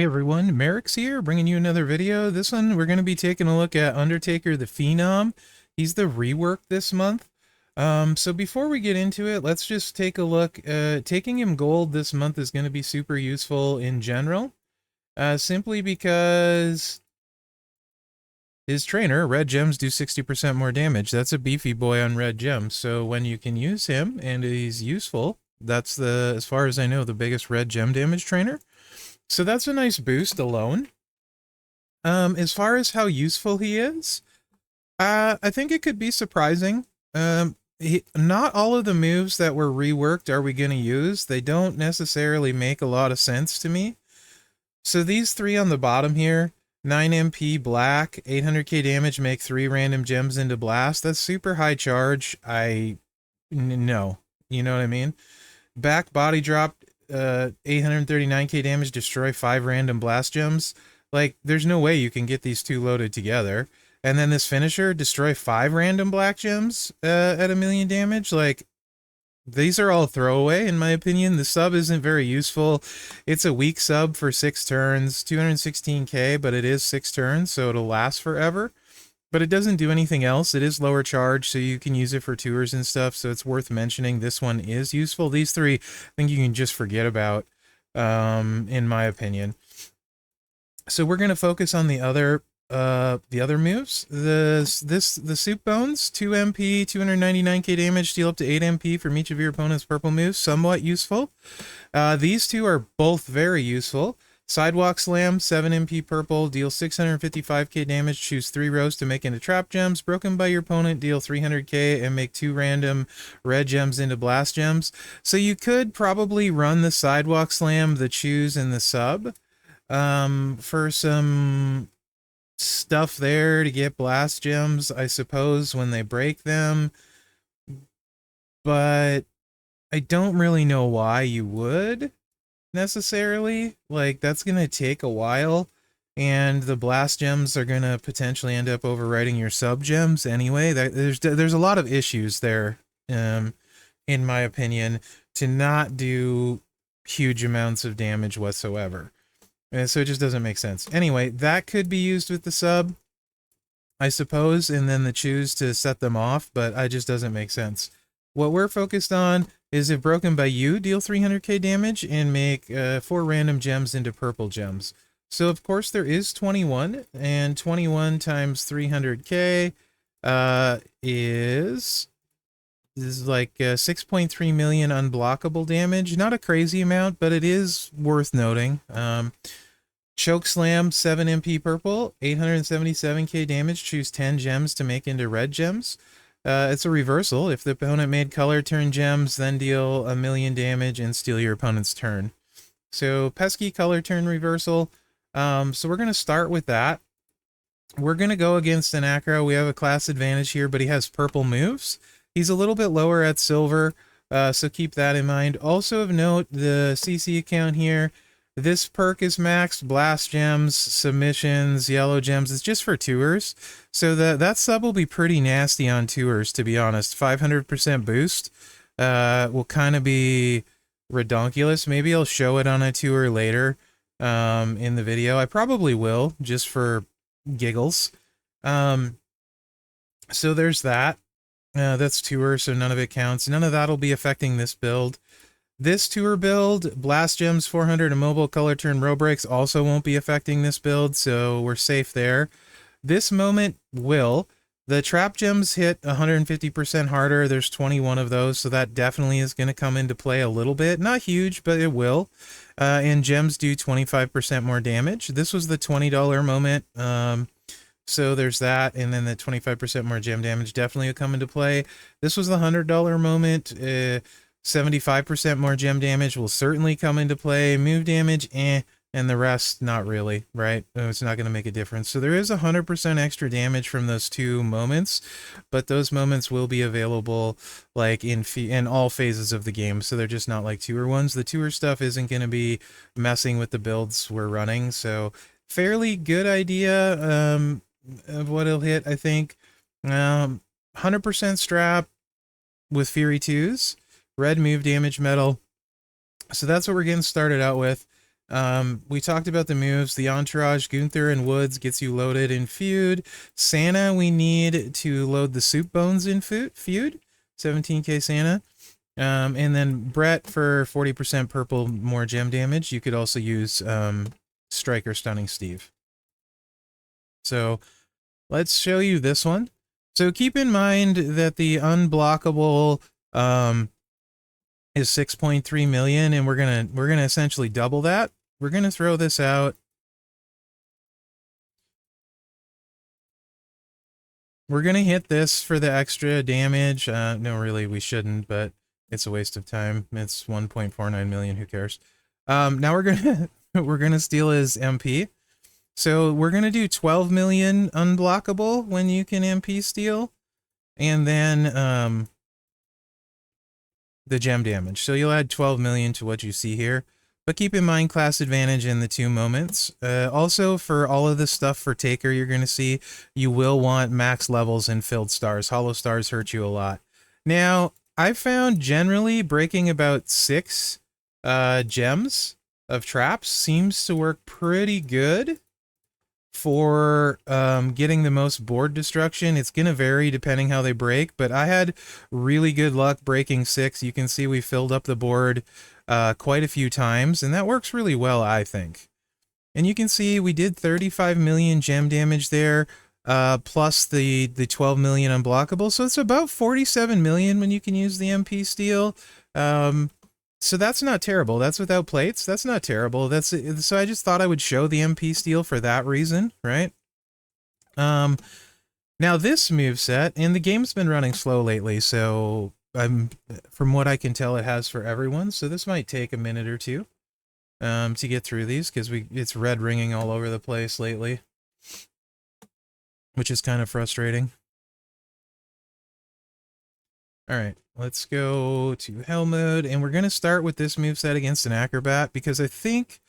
Hey everyone, Mherex here, bringing you another video. This one, we're going to be taking a look at Undertaker the Phenom. He's the rework this month. So before we get into it, let's just take a look. Taking him gold this month is going to be super useful in general, simply because his trainer, red gems, do 60% more damage. That's a beefy boy on red gems. So when you can use him and he's useful, that's as far as I know, the biggest red gem damage trainer. So that's a nice boost alone. As far as how useful he is, I think it could be surprising. Not all of the moves that were reworked are we going to use. They don't necessarily make a lot of sense to me. So these three on the bottom here, 9 MP black, 800k damage, make 3 random gems into blast. That's super high charge. No. You know what I mean? Back body drop, 839k damage, destroy 5 random blast gems. Like, there's no way you can get these two loaded together. And then this finisher, destroy 5 random black gems at 1,000,000 damage. Like, these are all throwaway, in my opinion. The sub isn't very useful. It's a weak sub for 6 turns, 216k, but it is 6 turns, so it'll last forever. But it doesn't do anything else. It is lower charge, so you can use it for tours and stuff, so it's worth mentioning. This one is useful. These three, I think you can just forget about, in my opinion. So we're going to focus on the other moves. The soup bones, 2 MP, 299k damage, deal up to 8 MP from each of your opponent's purple moves. Somewhat useful. These two are both very useful. Sidewalk Slam, 7 MP purple, deal 655k damage, choose 3 rows to make into trap gems. Broken by your opponent, deal 300k and make 2 random red gems into blast gems. So you could probably run the Sidewalk Slam, the choose, and the sub for some stuff there to get blast gems, I suppose, when they break them. But I don't really know why you would necessarily. Like, that's gonna take a while, and the blast gems are gonna potentially end up overwriting your sub gems anyway. There's a lot of issues there, in my opinion, to not do huge amounts of damage whatsoever. And so it just doesn't make sense. Anyway, that could be used with the sub, I suppose, and then the choose to set them off, but it just doesn't make sense. What we're focused on is if broken by you, deal 300k damage and make 4 random gems into purple gems. So of course there is 21, and 21 times 300k is like 6.3 million unblockable damage. Not a crazy amount, but it is worth noting. Choke Slam, 7 MP purple, 877k damage, choose 10 gems to make into red gems. It's a reversal. If the opponent made color turn gems, then deal 1,000,000 damage and steal your opponent's turn. So pesky color turn reversal. So we're going to start with that. We're going to go against an acro. We have a class advantage here, but he has purple moves. He's a little bit lower at silver, so keep that in mind. Also of note, the CC account here, this perk is maxed, blast gems, submissions, yellow gems. It's just for tours. So that sub will be pretty nasty on tours, to be honest. 500% boost will kind of be redonkulous. Maybe I'll show it on a tour later in the video. I probably will, just for giggles. So there's that. That's tour, so none of it counts. None of that will be affecting this build. This tour build, blast gems 400 and mobile color turn row breaks also won't be affecting this build, so we're safe there. This moment will. The trap gems hit 150% harder. There's 21 of those, so that definitely is going to come into play a little bit. Not huge, but it will. And gems do 25% more damage. This was the $20 moment. So there's that, and then the 25% more gem damage definitely will come into play. This was the $100 moment. 75% more gem damage will certainly come into play. Move damage, and the rest, not really, right? It's not going to make a difference. So there is 100% extra damage from those two moments, but those moments will be available like in all phases of the game, so they're just not like tour ones. The tour stuff isn't going to be messing with the builds we're running, so fairly good idea of what it'll hit, I think. 100% strap with Fury 2s. Red move damage metal. So that's what we're getting started out with. We talked about the moves. The Entourage, Gunther, and Woods gets you loaded in Feud. Santa, we need to load the Soup Bones in Feud. 17k Santa. And then Brett for 40% purple, more gem damage. You could also use Striker Stunning Steve. So let's show you this one. So keep in mind that the unblockable is 6.3 million, and we're gonna essentially double that. We're gonna throw this out. We're gonna hit this for the extra damage. No, really, we shouldn't, but it's a waste of time. It's 1.49 million. Who cares? Now we're gonna we're gonna steal his MP. So we're gonna do 12 million unblockable when you can MP steal, and then the gem damage. So you'll add 12 million to what you see here. But keep in mind class advantage in the 2 moments. Also, for all of this stuff for Taker you're going to see, you will want max levels and filled stars. Hollow stars hurt you a lot. Now, I found generally breaking about 6 gems of traps seems to work pretty good for getting the most board destruction. It's going to vary depending how they break, but I had really good luck breaking 6. You can see we filled up the board quite a few times, and that works really well, I think. And you can see we did 35 million gem damage there, plus the 12 million unblockable, so it's about 47 million when you can use the MP steal. So that's not terrible. That's without plates. That's not terrible. So I just thought I would show the MP steal for that reason, right? Now this moveset, and the game's been running slow lately, so from what I can tell, it has for everyone. So this might take a minute or two to get through these, because it's red ringing all over the place lately, which is kind of frustrating. All right, let's go to Hell mode, and we're going to start with this moveset against an acrobat, because I think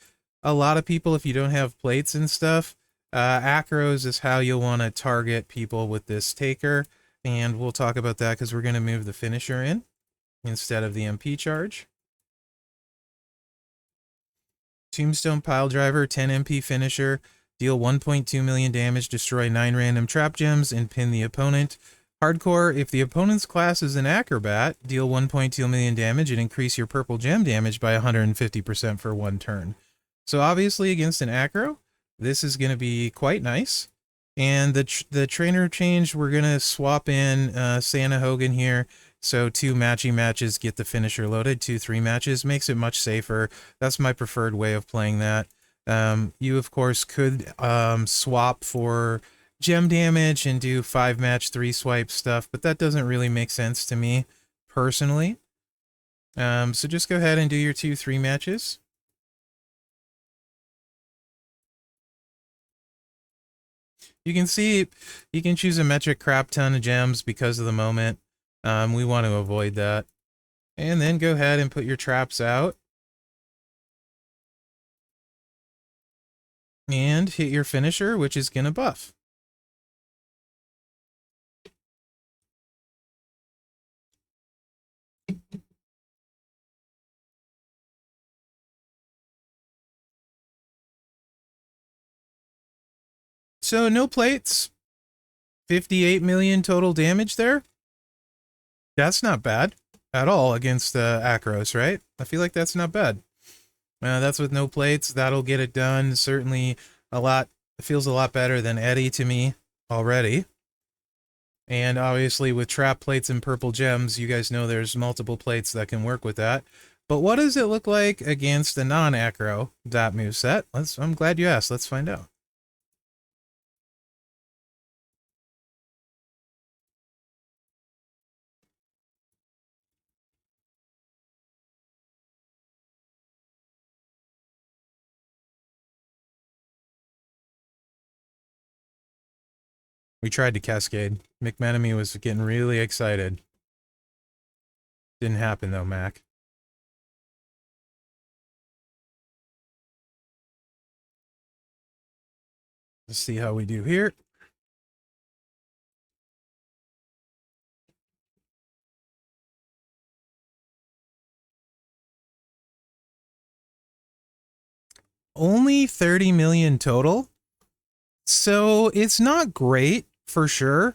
a lot of people, if you don't have plates and stuff, acros is how you'll want to target people with this Taker, and we'll talk about that because we're going to move the finisher in instead of the MP charge. Tombstone Piledriver, 10 MP finisher, deal 1.2 million damage, destroy 9 random trap gems, and pin the opponent. Hardcore, if the opponent's class is an acrobat, deal 1.2 million damage and increase your purple gem damage by 150% for 1 turn. So obviously against an acro, this is going to be quite nice. And the trainer change, we're going to swap in Santa Hogan here. So 2 matchy matches get the finisher loaded, 2-3 matches makes it much safer. That's my preferred way of playing that. You of course could swap for gem damage and do 5-match 3-swipe stuff, but that doesn't really make sense to me personally. So just go ahead and do your 2-3 matches. You can see you can choose a metric crap ton of gems because of the moment. We want to avoid that. And then go ahead and put your traps out. And hit your finisher, which is going to buff. So no plates. 58 million total damage there. That's not bad at all against acros, right? I feel like that's not bad. That's with no plates. That'll get it done. Certainly a lot. It feels a lot better than Eddie to me already. And obviously with trap plates and purple gems, you guys know there's multiple plates that can work with that. But what does it look like against a non-acro dot moveset? I'm glad you asked. Let's find out. We tried to cascade. McMenemy was getting really excited. Didn't happen though, Mac. Let's see how we do here. only 30 million total. So it's not great for sure.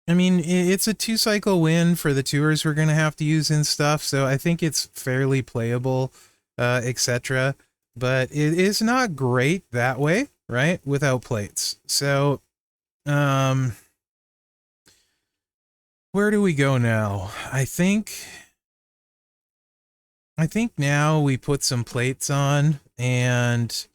I mean, it's a 2-cycle win for the tours we're going to have to use and stuff. So I think it's fairly playable, etc. But it is not great that way, right? Without plates. So, where do we go now? I think now we put some plates on, and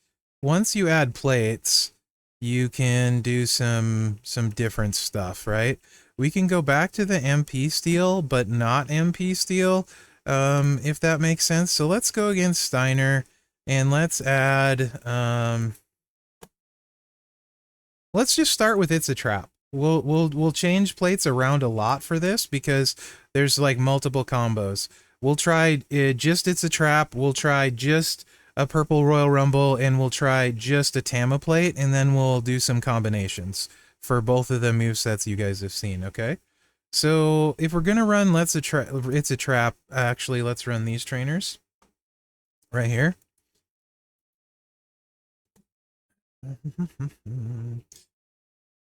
once you add plates, you can do some different stuff, right? We can go back to the MP steel, but not MP steel, if that makes sense. So let's go against Steiner, and let's add, let's just start with It's a Trap. We'll change plates around a lot for this because there's like multiple combos. We'll try just It's a Trap. We'll try just a purple Royal Rumble, and we'll try just a Tama plate, and then we'll do some combinations for both of the movesets you guys have seen, okay? So if we're gonna run It's a Trap, actually let's run these trainers right here.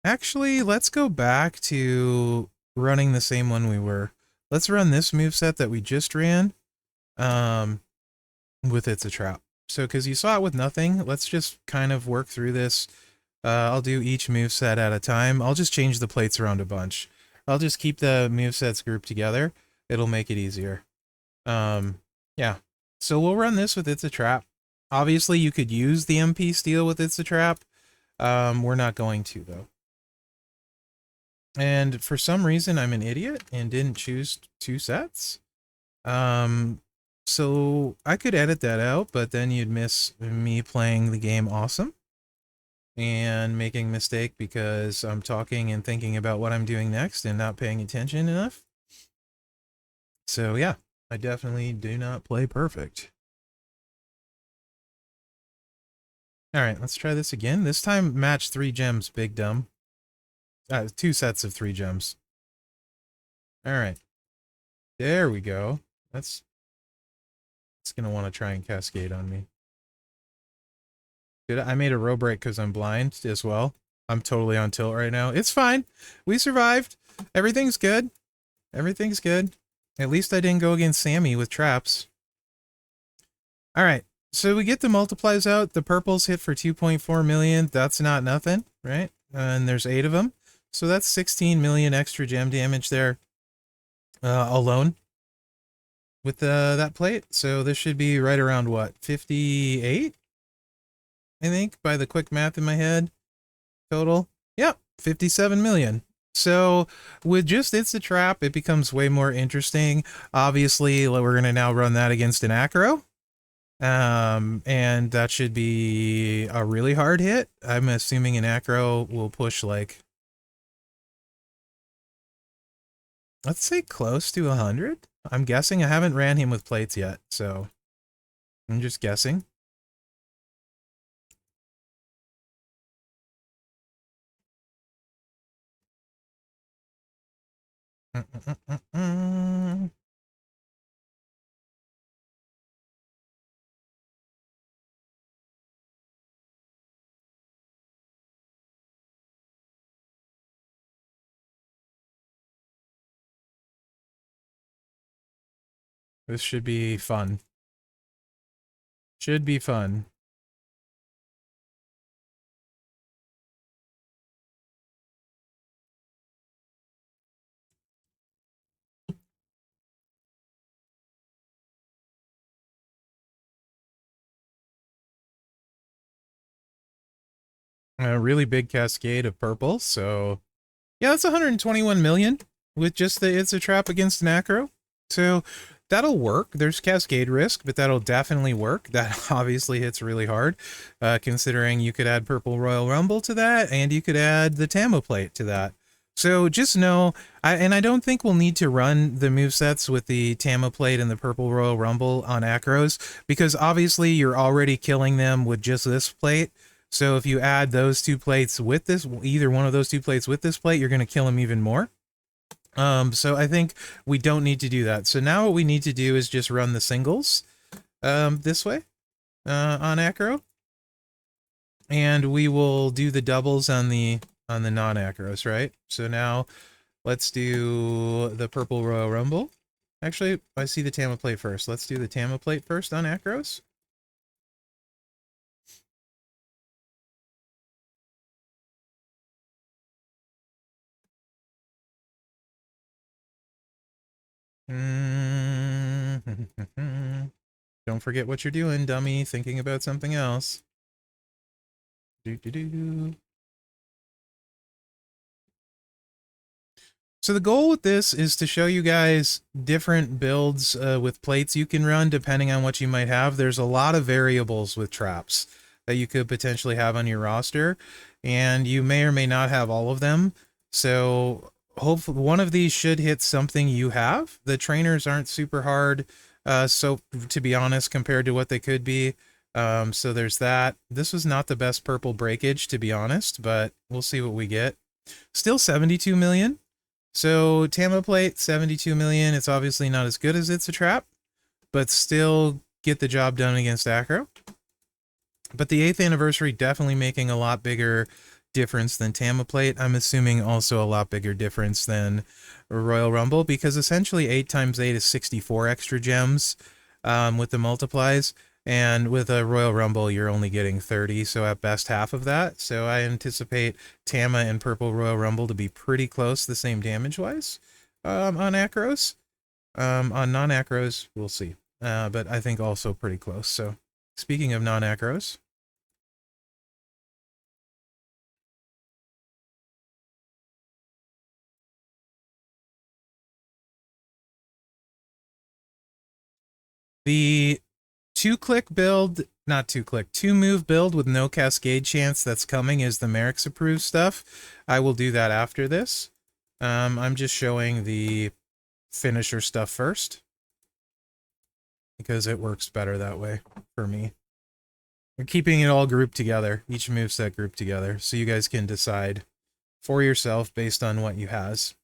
Actually, let's go back to running the same one we were. Let's run this moveset that we just ran with It's a Trap. So, because you saw it with nothing, let's just kind of work through this. I'll do each moveset at a time. I'll just change the plates around a bunch. I'll just keep the movesets grouped together. It'll make it easier. Yeah. So we'll run this with It's a Trap. Obviously, you could use the MP steel with It's a Trap. We're not going to, though. And for some reason, I'm an idiot and didn't choose 2 sets. So I could edit that out, but then you'd miss me playing the game awesome and making a mistake because I'm talking and thinking about what I'm doing next and not paying attention enough. So yeah, I definitely do not play perfect. All right, let's try this again. This time match 3 gems, big dumb. 2 sets of 3 gems. All right. There we go. It's going to want to try and cascade on me. I made a row break because I'm blind as well. I'm totally on tilt right now. It's fine. We survived. Everything's good. Everything's good. At least I didn't go against Sammy with traps. All right. So we get the multiplies out. The purples hit for 2.4 million. That's not nothing, right? And there's 8 of them. So that's 16 million extra gem damage there alone with that plate. So this should be right around, what, 58? I think, by the quick math in my head. Total. Yep, 57 million. So with just It's a Trap, it becomes way more interesting. Obviously, we're going to now run that against an acro. And that should be a really hard hit. I'm assuming an acro will push like, let's say close to 100. I'm guessing. I haven't ran him with plates yet, so I'm just guessing. This should be fun. Should be fun. A really big cascade of purple, so yeah, that's 121 million with just the It's a Trap against an acro. So that'll work. There's cascade risk, but that'll definitely work. That obviously hits really hard, considering you could add purple Royal Rumble to that, and you could add the Tama plate to that. So just know, and I don't think we'll need to run the movesets with the Tama plate and the purple Royal Rumble on acros, because obviously you're already killing them with just this plate. So if you add those 2 plates with this, either one of those 2 plates with this plate, you're going to kill them even more. So I think we don't need to do that. So now what we need to do is just run the singles this way on acro. and we will do the doubles on the non-acros, right? So now let's do the purple Royal Rumble. Actually, I see the Tama plate first. Let's do the Tama plate first on acros. Don't forget what you're doing, dummy. Thinking about something else. So the goal with this is to show you guys different builds with plates you can run depending on what you might have. There's a lot of variables with traps that you could potentially have on your roster, and you may or may not have all of them. So hopefully one of these should hit something you have. The trainers aren't super hard, so to be honest, compared to what they could be. So there's that. This was not the best purple breakage, to be honest, but we'll see what we get. Still 72 million. So Tama plate, 72 million. It's obviously not as good as It's a Trap, but still get the job done against Acro. But the 8th anniversary definitely making a lot bigger difference than Tama plate. I'm assuming also a lot bigger difference than Royal Rumble, because essentially 8 times 8 is 64 extra gems with the multiplies. And with a Royal Rumble, you're only getting 30, so at best half of that. So I anticipate Tama and Purple Royal Rumble to be pretty close, the same damage-wise, on acros. On non-acros, we'll see. But I think also pretty close. So speaking of non-acros, the two-click build, not two-click, two-move build with no cascade chance that's coming is the Mherex approved stuff. I will do that after this. I'm just showing the finisher stuff first, because it works better that way for me. We're keeping it all grouped together, each moveset grouped together, so you guys can decide for yourself based on what you has.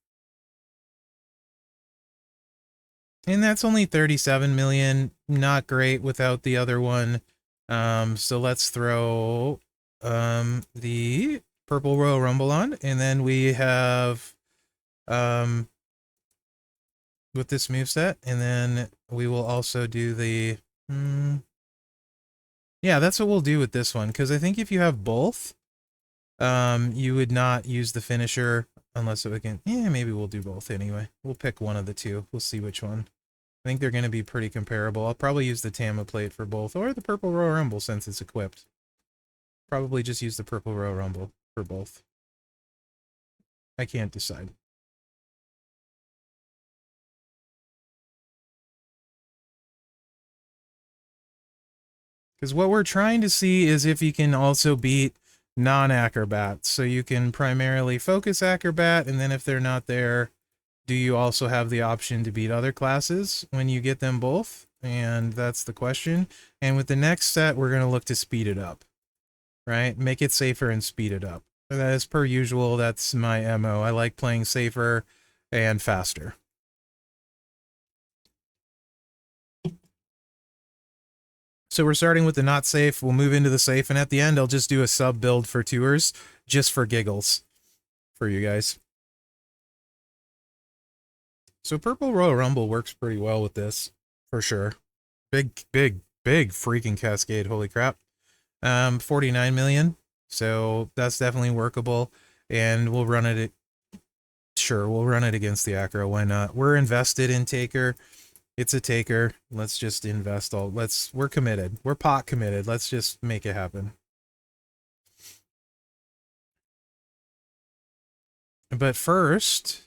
And that's only 37 million, not great without the other one. So let's throw the Purple Royal Rumble on, and then we have with this moveset, and then we will also do the yeah, that's what we'll do with this one, because I think if you have both, you would not use the finisher unless it can. Yeah, maybe we'll do both anyway. We'll pick one of the two. We'll see which one. I think they're going to be pretty comparable. I'll probably use the Tama plate for both, or the Purple Royal Rumble since it's equipped. Probably just use the Purple Royal Rumble for both. I can't decide. Because what we're trying to see is if you can also beat non-acrobat. So you can primarily focus acrobat, and then if they're not there, do you also have the option to beat other classes when you get them both? And that's the question. And with the next set, we're going to look to speed it up, right? Make it safer and speed it up. As per usual, that's my MO. I like playing safer and faster. So we're starting with the not safe. We'll move into the safe, and at the end, I'll just do a sub build for tours, just for giggles, for you guys. So Purple Royal Rumble works pretty well with this, for sure. Big freaking cascade, holy crap. 49 million, so that's definitely workable, and we'll run it. Sure, we'll run it against the Acro, why not? We're invested in Taker. It's a Taker. Let's just invest all. We're committed. We're pot committed. Let's just make it happen. But first,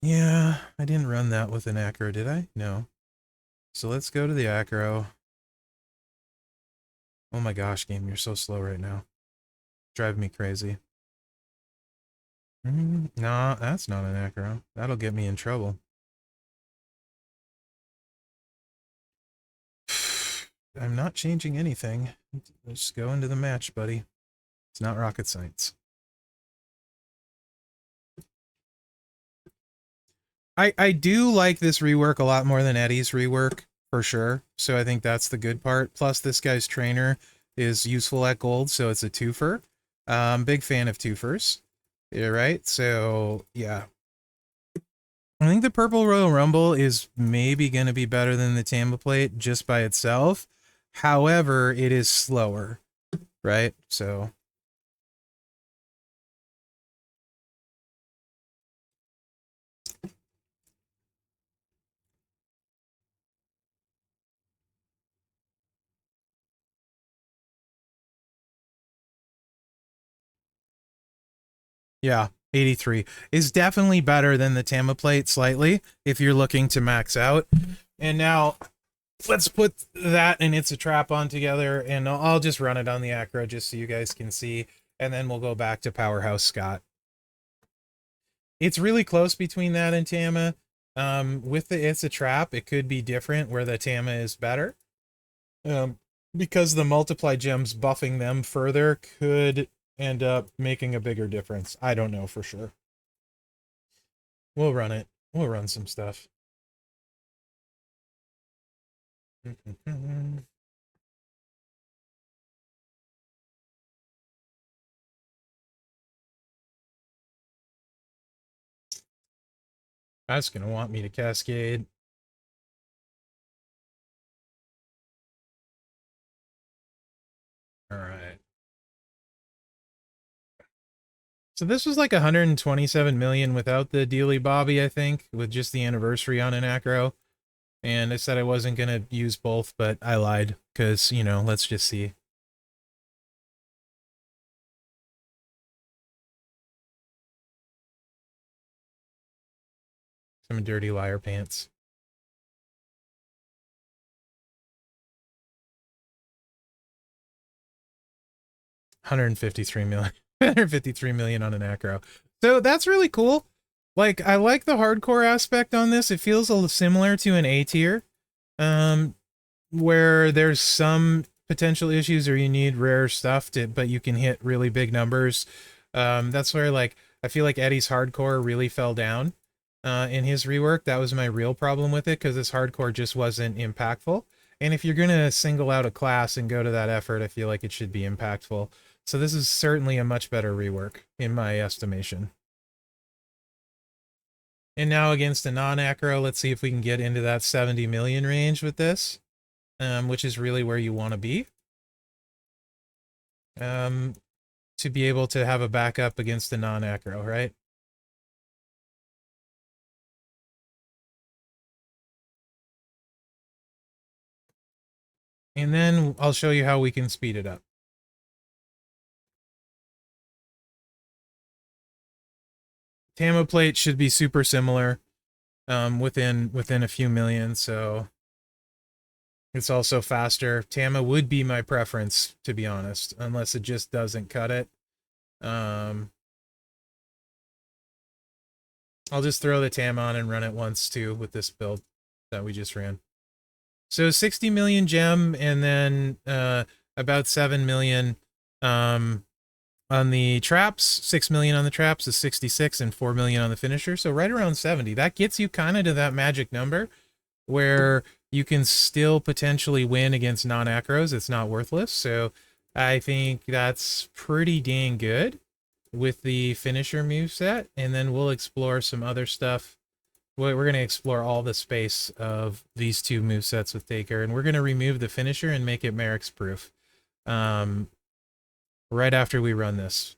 yeah, I didn't run that with an Acro, did I? No. So let's go to the Acro. Oh my gosh, game, you're so slow right now. Driving me crazy. Nah, that's not an Acro. That'll get me in trouble. I'm not changing anything. Let's go into the match, buddy. It's not rocket science. I do like this rework a lot more than Eddie's rework, for sure. So I think that's the good part. Plus, this guy's trainer is useful at gold, so it's a twofer. Big fan of twofers. Yeah, right? So, yeah. I think the Purple Royal Rumble is maybe going to be better than the Tamba Plate just by itself. However, it is slower, right? So... Yeah, 83 is definitely better than the Tama plate slightly if you're looking to max out. And now let's put that and It's a Trap on together, and I'll just run it on the acro just so you guys can see, and then we'll go back to Powerhouse Scott. It's really close between that and Tama. With the It's a Trap, it could be different where the Tama is better. Because the multiply gems buffing them further could end up making a bigger difference. I don't know for sure. We'll run it. We'll run some stuff. That's going to want me to cascade. All right. So this was like 127 million without the Dealy Bobby, I think, with just the anniversary on an acro. And I said I wasn't going to use both, but I lied because, you know, let's just see. Some dirty liar pants. $153 million. 153 million on an acro. So that's really cool. Like, I like the hardcore aspect on this. It feels a little similar to an A tier, where there's some potential issues or you need rare stuff to, but you can hit really big numbers. That's where, like, I feel like Eddie's hardcore really fell down in his rework. That was my real problem with it, because his hardcore just wasn't impactful. And if you're going to single out a class and go to that effort, I feel like it should be impactful. So this is certainly a much better rework, in my estimation. And now against a non-acro, let's see if we can get into that 70 million range with this, which is really where you want to be. To be able to have a backup against a non-acro, right? And then I'll show you how we can speed it up. Tama plate should be super similar, within a few million, so it's also faster. Tama would be my preference, to be honest, unless it just doesn't cut it. I'll just throw the Tama on and run it once too with this build that we just ran. So 60 million gem, and then about 7 million on the traps. 6 million on the traps is 66, and 4 million on the finisher. So right around 70. That gets you kind of to that magic number where you can still potentially win against non-acros. It's not worthless. So I think that's pretty dang good with the finisher moveset. And then we'll explore some other stuff. We're going to explore all the space of these two movesets with Taker, and we're going to remove the finisher and make it Mherex proof right after we run this.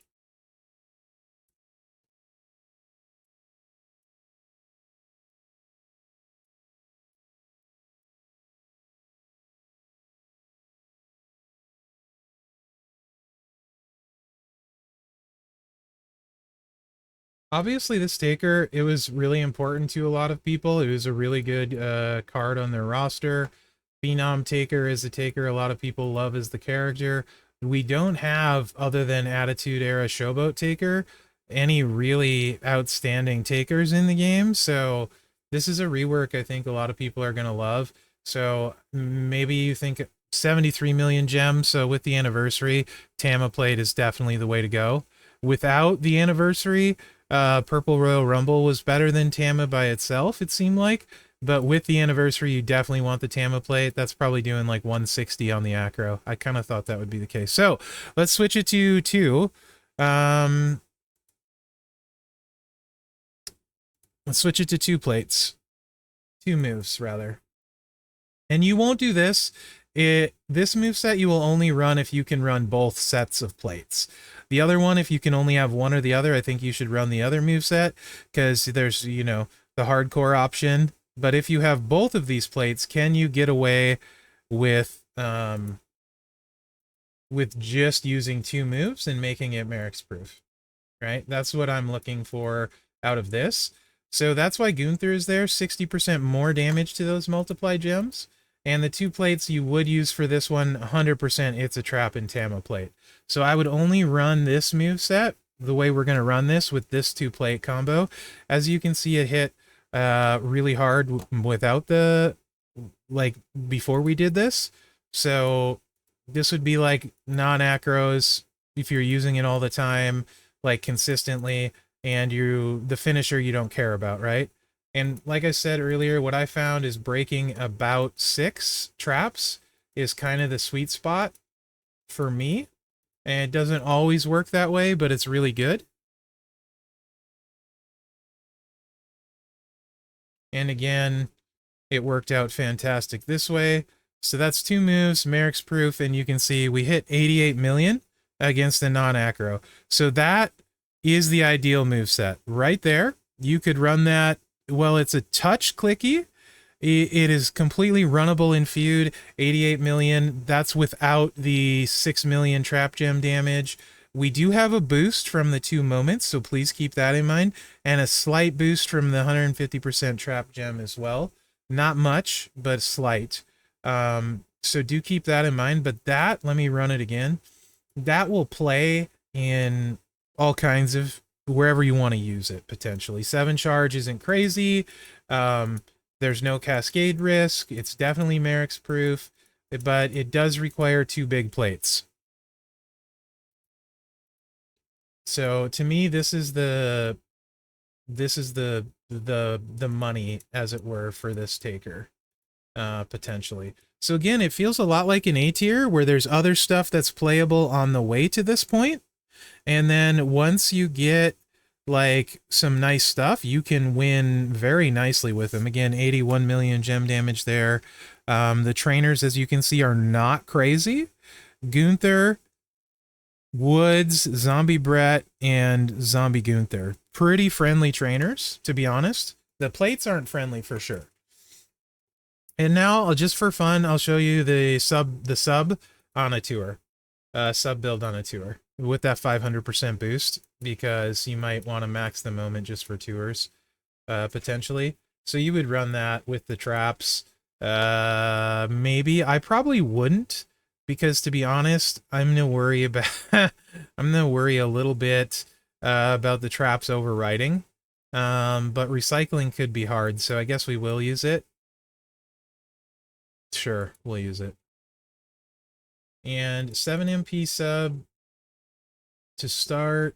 Obviously, this Taker, it was really important to a lot of people. It was a really good card on their roster. Phenom Taker is a Taker a lot of people love as the character. We don't have, other than Attitude Era Showboat Taker, any really outstanding Takers in the game. So this is a rework I think a lot of people are going to love. So maybe you think 73 million gems. So with the anniversary, Tama plate is definitely the way to go. Without the anniversary, Purple Royal Rumble was better than Tama by itself, it seemed like, But with the anniversary, you definitely want the Tama plate. That's probably doing like 160 on the acro. I kind of thought that would be the case. So let's switch it to 2. Let's switch it to 2 plates. 2 moves, rather. And you won't do this. This moveset you will only run if you can run both sets of plates. The other one, if you can only have one or the other, I think you should run the other moveset, because there's, you know, the hardcore option. But if you have both of these plates, can you get away with just using 2 moves and making it Mherex proof? Right? That's what I'm looking for out of this. So that's why Gunther is there, 60% more damage to those multiply gems. And the 2 plates you would use for this one, 100% it's a trap and Tama plate. So I would only run this move set the way we're going to run this with this 2 plate combo. As you can see, it hit really hard without the, like, before we did this. So this would be like non-acros if you're using it all the time, like consistently, and the finisher you don't care about, right? And like I said earlier, what I found is breaking about 6 traps is kind of the sweet spot for me. And it doesn't always work that way, but it's really good. And again, it worked out fantastic this way. So that's 2 moves, Mherex proof, and you can see we hit 88 million against the non-acro. So that is the ideal move set right there. You could run that. Well, it's a touch clicky. It is completely runnable in feud. 88 million. That's without the 6 million trap gem damage. We do have a boost from the 2 moments, so please keep that in mind. And a slight boost from the 150% trap gem as well. Not much, but slight. So do keep that in mind. But that, let me run it again. That will play in all kinds of wherever you want to use it, potentially. 7 charge isn't crazy. There's no cascade risk. It's definitely Mherex proof, but it does require 2 big plates. So to me, this is the money, as it were, for this taker, potentially. So again, it feels a lot like an A tier, where there's other stuff that's playable on the way to this point. And then once you get like some nice stuff, you can win very nicely with them. Again, 81 million gem damage there. The trainers, as you can see, are not crazy. Gunther, Woods, Zombie Brett, and Zombie Gunther. Pretty friendly trainers, to be honest. The plates aren't friendly for sure. And now, just for fun, I'll show you the sub on a tour. Sub build on a tour with that 500% boost, because you might want to max the moment just for tours, potentially. So you would run that with the traps. Maybe. I probably wouldn't, because to be honest, I'm gonna worry about I'm gonna worry a little bit about the traps overriding. But recycling could be hard, so I guess we will use it. Sure, we'll use it. And 7 MP sub to start.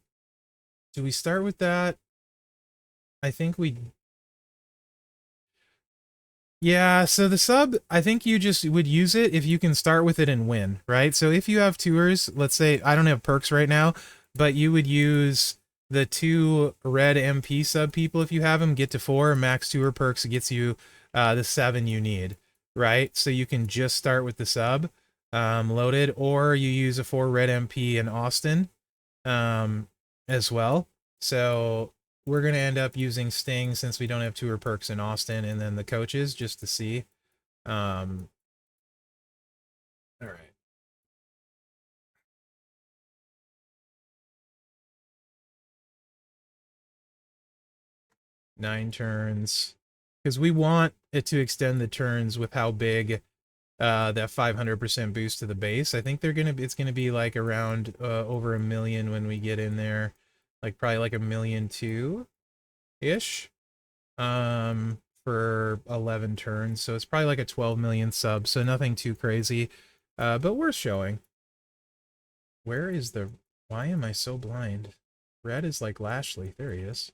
Do we start with that? I think we... Yeah, so the sub, I think you just would use it if you can start with it and win, right? So if you have tours, let's say, I don't have perks right now, but you would use the 2 red MP sub people if you have them, get to 4, max tour perks gets you the 7 you need, right? So you can just start with the sub loaded, or you use a 4 red MP in Austin as well. So we're going to end up using Sting since we don't have tour perks in Austin, and then the coaches just to see. All right. Nine turns. Because we want it to extend the turns with how big that 500% boost to the base. I think it's gonna be like around over 1 million when we get in there. Like probably like 1.2 million ish. For 11 turns. So it's probably like a 12 million sub, so nothing too crazy. But worth showing. Where is the... Why am I so blind? Red is like Lashley. There he is.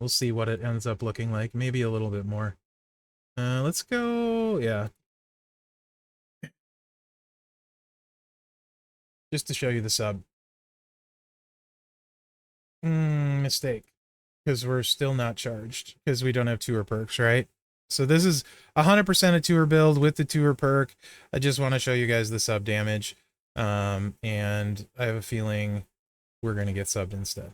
We'll see what it ends up looking like. Maybe a little bit more. Let's go, yeah. Just to show you the sub. Mistake. Because we're still not charged. Because we don't have tour perks, right? So this is 100% a tour build with the tour perk. I just want to show you guys the sub damage. And I have a feeling we're going to get subbed instead.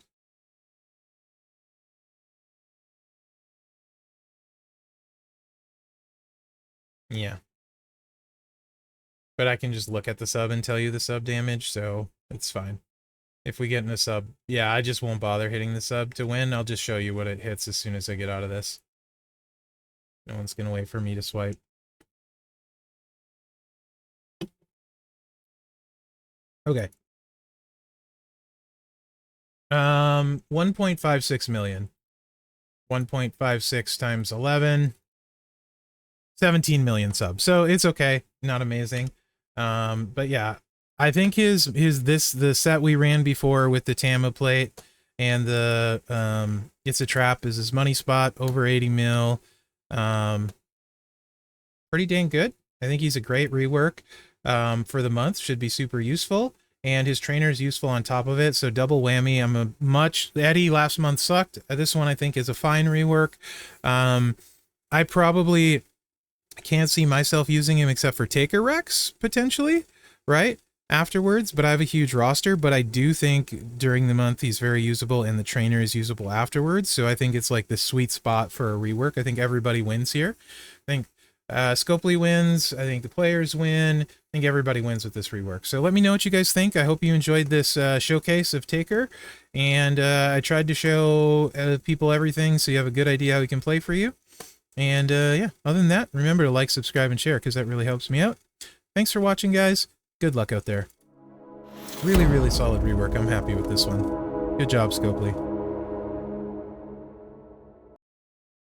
Yeah. But I can just look at the sub and tell you the sub damage, so it's fine. If we get in a sub, yeah, I just won't bother hitting the sub to win. I'll just show you what it hits as soon as I get out of this. No one's going to wait for me to swipe. Okay. 1.56 million. 1.56 times 11. 17 million subs. So it's okay. Not amazing. But yeah, I think the set we ran before with the Tama plate and the It's a Trap is his money spot, over 80 mil. Pretty dang good. I think he's a great rework for the month. Should be super useful. And his trainer is useful on top of it. So double whammy. Eddie last month sucked. This one I think is a fine rework. I probably can't see myself using him except for Taker Rex, potentially, right? Afterwards, but I have a huge roster, but I do think during the month he's very usable and the trainer is usable afterwards. So I think it's like the sweet spot for a rework. I think everybody wins here. I think Scopely wins. I think the players win. I think everybody wins with this rework. So let me know what you guys think. I hope you enjoyed this showcase of Taker. And I tried to show people everything so you have a good idea how he can play for you. And yeah, other than that, remember to like, subscribe, and share because that really helps me out. Thanks for watching, guys. Good luck out there. Really, really solid rework. I'm happy with this one. Good job, Scopely.